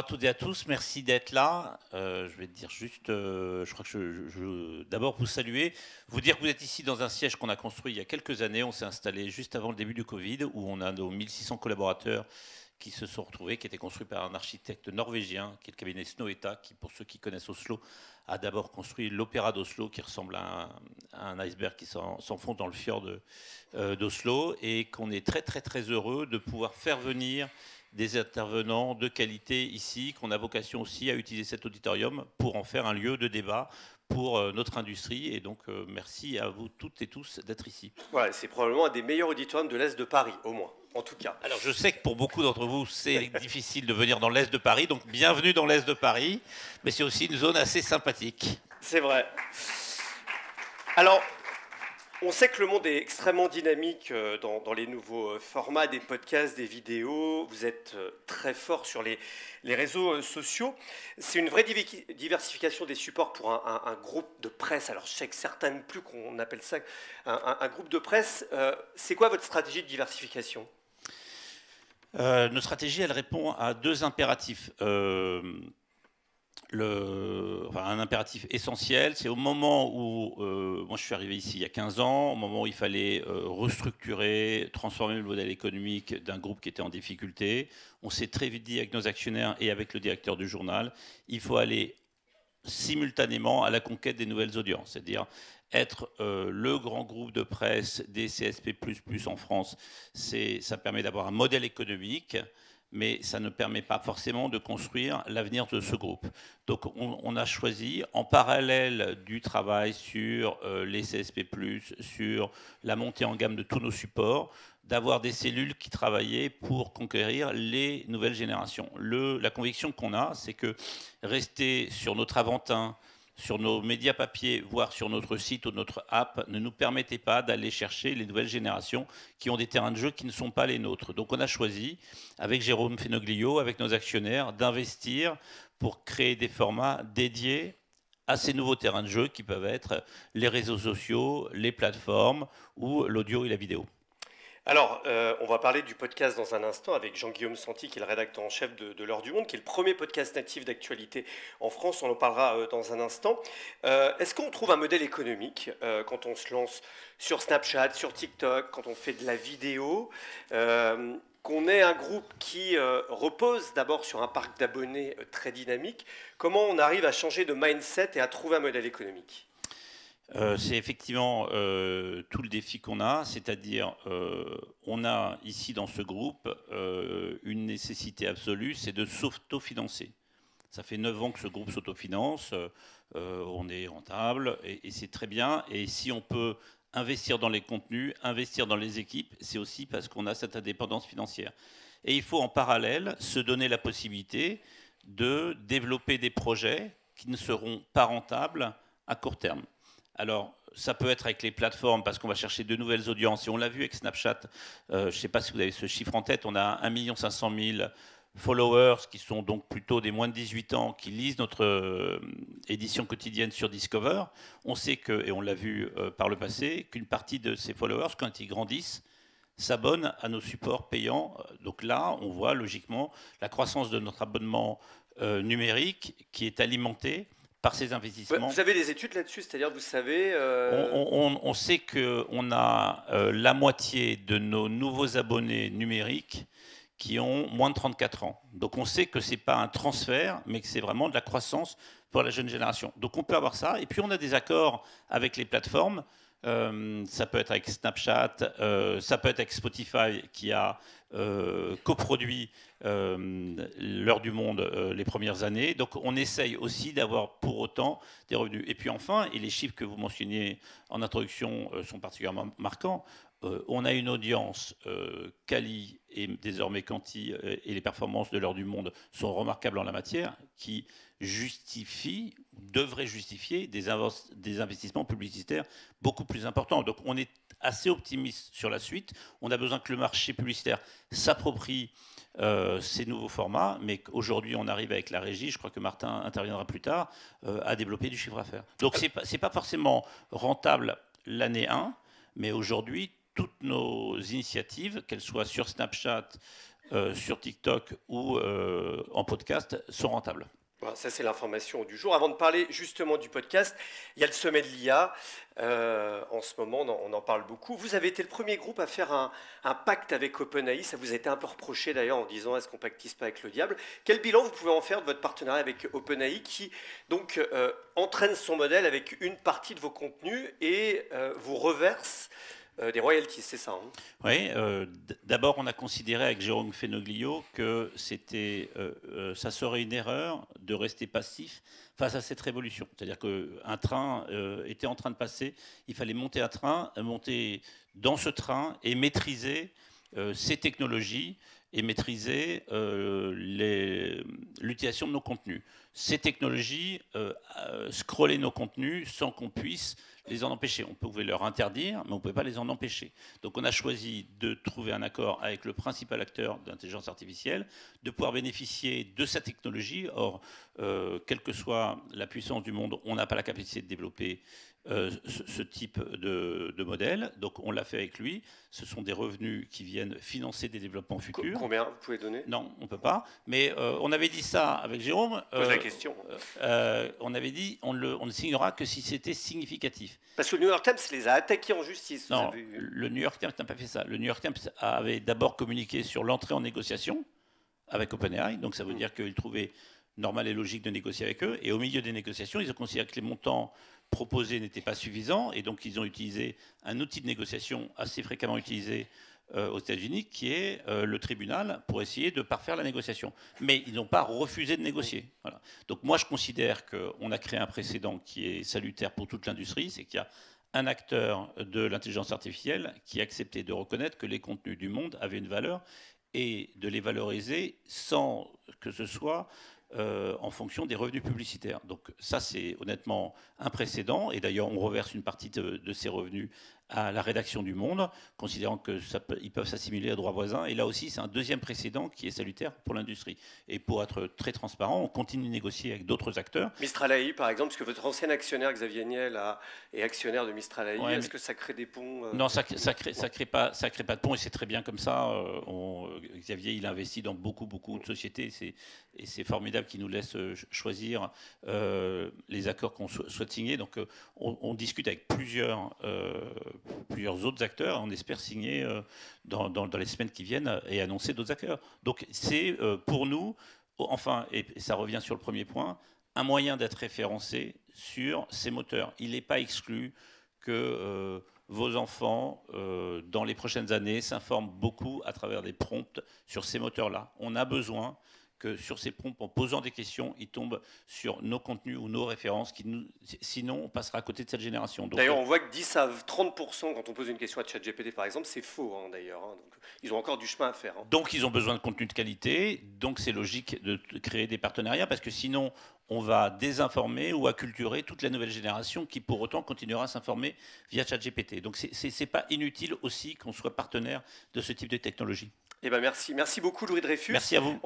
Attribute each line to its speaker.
Speaker 1: à toutes et à tous, merci d'être là. Je vais te dire juste, je crois que je d'abord vous saluer, vous dire que vous êtes ici dans un siège qu'on a construit il y a quelques années. On s'est installé juste avant le début du Covid, où on a nos 1600 collaborateurs qui se sont retrouvés, qui étaient construits par un architecte norvégien, qui est le cabinet Snohetta, qui, pour ceux qui connaissent Oslo, a d'abord construit l'Opéra d'Oslo, qui ressemble à un iceberg qui s'enfonce dans le fjord d'Oslo, et qu'on est très très très heureux de pouvoir faire venir des intervenants de qualité ici, qu'on a vocation aussi à utiliser cet auditorium pour en faire un lieu de débat pour notre industrie. Et donc, merci à vous toutes et tous d'être ici.
Speaker 2: Voilà, c'est probablement un des meilleurs auditoriums de l'Est de Paris, au moins, en tout cas.
Speaker 1: Alors, je sais que pour beaucoup d'entre vous, c'est difficile de venir dans l'Est de Paris, donc bienvenue dans l'Est de Paris, mais c'est aussi une zone assez sympathique.
Speaker 2: C'est vrai. Alors, on sait que le monde est extrêmement dynamique dans les nouveaux formats, des podcasts, des vidéos. Vous êtes très fort sur les réseaux sociaux. C'est une vraie diversification des supports pour un groupe de presse. Alors, je sais que certains n'aiment plus qu'on appelle ça un groupe de presse. C'est quoi votre stratégie de diversification ?
Speaker 1: Notre stratégie, elle répond à deux impératifs. Un impératif essentiel, c'est au moment où, moi je suis arrivé ici il y a 15 ans, au moment où il fallait restructurer, transformer le modèle économique d'un groupe qui était en difficulté, on s'est très vite dit avec nos actionnaires et avec le directeur du journal, il faut aller simultanément à la conquête des nouvelles audiences, c'est-à-dire être le grand groupe de presse des CSP++ en France, ça permet d'avoir un modèle économique, mais ça ne permet pas forcément de construire l'avenir de ce groupe. Donc on a choisi, en parallèle du travail sur les CSP+, sur la montée en gamme de tous nos supports, d'avoir des cellules qui travaillaient pour conquérir les nouvelles générations. La conviction qu'on a, c'est que rester sur notre Aventin, sur nos médias papier, voire sur notre site ou notre app, ne nous permettait pas d'aller chercher les nouvelles générations qui ont des terrains de jeu qui ne sont pas les nôtres. Donc on a choisi, avec Jérôme Fenoglio, avec nos actionnaires, d'investir pour créer des formats dédiés à ces nouveaux terrains de jeu qui peuvent être les réseaux sociaux, les plateformes ou l'audio et la vidéo.
Speaker 2: Alors, on va parler du podcast dans un instant avec Jean-Guillaume Santi, qui est le rédacteur en chef de l'Heure du Monde, qui est le premier podcast natif d'actualité en France. On en parlera dans un instant. Est-ce qu'on trouve un modèle économique quand on se lance sur Snapchat, sur TikTok, quand on fait de la vidéo, qu'on ait un groupe qui repose d'abord sur un parc d'abonnés très dynamique? Comment on arrive à changer de mindset et à trouver un modèle économique ?
Speaker 1: C'est effectivement tout le défi qu'on a, c'est-à-dire on a ici dans ce groupe une nécessité absolue, c'est de s'autofinancer. Ça fait 9 ans que ce groupe s'autofinance, on est rentable et c'est très bien. Et si on peut investir dans les contenus, investir dans les équipes, c'est aussi parce qu'on a cette indépendance financière. Et il faut en parallèle se donner la possibilité de développer des projets qui ne seront pas rentables à court terme. Alors, ça peut être avec les plateformes parce qu'on va chercher de nouvelles audiences. Et on l'a vu avec Snapchat. Je ne sais pas si vous avez ce chiffre en tête. On a 1 500 000 followers qui sont donc plutôt des moins de 18 ans qui lisent notre édition quotidienne sur Discover. On sait que, et on l'a vu par le passé, qu'une partie de ces followers, quand ils grandissent, s'abonnent à nos supports payants. Donc là, on voit logiquement la croissance de notre abonnement numérique qui est alimenté par ces investissements.
Speaker 2: Vous avez des études là-dessus, c'est-à-dire vous savez...
Speaker 1: On sait qu'on a la moitié de nos nouveaux abonnés numériques qui ont moins de 34 ans. Donc on sait que ce n'est pas un transfert, mais que c'est vraiment de la croissance pour la jeune génération. Donc on peut avoir ça. Et puis on a des accords avec les plateformes. Ça peut être avec Snapchat, ça peut être avec Spotify qui a coproduit l'Heure du Monde les premières années. Donc on essaye aussi d'avoir pour autant des revenus. Et puis enfin, et les chiffres que vous mentionniez en introduction sont particulièrement marquants, on a une audience quali et désormais quanti, et les performances de l'Heure du Monde sont remarquables en la matière, qui devraient justifier des investissements publicitaires beaucoup plus importants. Donc on est assez optimiste sur la suite. On a besoin que le marché publicitaire s'approprie ces nouveaux formats, mais qu'aujourd'hui on arrive avec la régie, je crois que Martin interviendra plus tard, à développer du chiffre d'affaires. Donc c'est pas forcément rentable l'année 1, mais aujourd'hui, toutes nos initiatives, qu'elles soient sur Snapchat, sur TikTok ou en podcast sont rentables.
Speaker 2: Voilà, ça, c'est l'information du jour. Avant de parler justement du podcast, il y a le sommet de l'IA. En ce moment, on en parle beaucoup. Vous avez été le premier groupe à faire un pacte avec OpenAI. Ça vous a été un peu reproché d'ailleurs en disant est-ce qu'on pactise pas avec le diable? Quel bilan vous pouvez en faire de votre partenariat avec OpenAI qui donc entraîne son modèle avec une partie de vos contenus et vous reverse des royalties, c'est ça, hein?
Speaker 1: Oui, d'abord on a considéré avec Jérôme Fenoglio que ça serait une erreur de rester passif face à cette révolution. C'est-à-dire qu'un train était en train de passer, il fallait monter un train, monter dans ce train et maîtriser ces technologies et maîtriser l'utilisation de nos contenus. Ces technologies, scroller nos contenus sans qu'on puisse les en empêcher. On pouvait leur interdire, mais on ne pouvait pas les en empêcher. Donc on a choisi de trouver un accord avec le principal acteur d'intelligence artificielle, de pouvoir bénéficier de sa technologie. Or, quelle que soit la puissance du monde, on n'a pas la capacité de développer ce type de modèle. Donc on l'a fait avec lui. Ce sont des revenus qui viennent financer des développements futurs.
Speaker 2: Combien vous pouvez donner?
Speaker 1: Non, on ne peut pas. Mais on avait dit ça avec Jérôme.
Speaker 2: Pose la question.
Speaker 1: On avait dit on ne signera que si c'était significatif.
Speaker 2: Parce que le New York Times les a attaqués en justice.
Speaker 1: Non, le New York Times n'a pas fait ça. Le New York Times avait d'abord communiqué sur l'entrée en négociation avec OpenAI. Donc ça veut dire qu'il trouvait normal et logique de négocier avec eux. Et au milieu des négociations, ils ont considéré que les montants proposés n'étaient pas suffisants. Et donc ils ont utilisé un outil de négociation assez fréquemment utilisé aux États-Unis, qui est le tribunal, pour essayer de parfaire la négociation. Mais ils n'ont pas refusé de négocier. Voilà. Donc moi, je considère qu'on a créé un précédent qui est salutaire pour toute l'industrie, c'est qu'il y a un acteur de l'intelligence artificielle qui a accepté de reconnaître que les contenus du monde avaient une valeur et de les valoriser sans que ce soit en fonction des revenus publicitaires. Donc ça, c'est honnêtement un précédent. Et d'ailleurs, on reverse une partie de ces revenus à la rédaction du Monde, considérant qu'ils peuvent s'assimiler à droit voisin. Et là aussi, c'est un deuxième précédent qui est salutaire pour l'industrie. Et pour être très transparent, on continue de négocier avec d'autres acteurs.
Speaker 2: Mistral AI, par exemple, parce que votre ancien actionnaire, Xavier Niel, est actionnaire de Mistral AI. Ouais, est-ce que ça crée des ponts
Speaker 1: Non, ça crée pas de ponts, et c'est très bien comme ça. Xavier, il investit dans beaucoup de sociétés, et c'est formidable qu'il nous laisse choisir les accords qu'on souhaite signer. Donc on discute avec plusieurs autres acteurs, et on espère signer dans les semaines qui viennent et annoncer d'autres acteurs. Donc c'est pour nous, enfin, et ça revient sur le premier point, un moyen d'être référencé sur ces moteurs. Il n'est pas exclu que vos enfants, dans les prochaines années, s'informent beaucoup à travers des prompts sur ces moteurs-là. On a besoin que sur ces prompts, en posant des questions, ils tombent sur nos contenus ou nos références, sinon on passera à côté de cette génération.
Speaker 2: D'ailleurs, on voit que 10 à 30% quand on pose une question à ChatGPT, par exemple, c'est faux, hein, d'ailleurs. Hein. Donc, ils ont encore du chemin à faire. Hein.
Speaker 1: Donc, ils ont besoin de contenu de qualité. Donc, c'est logique de créer des partenariats, parce que sinon, on va désinformer ou acculturer toute la nouvelle génération qui, pour autant, continuera à s'informer via ChatGPT. Donc, c'est pas inutile aussi qu'on soit partenaire de ce type de technologie.
Speaker 2: Eh ben merci beaucoup Louis Dreyfus.
Speaker 1: Merci à vous.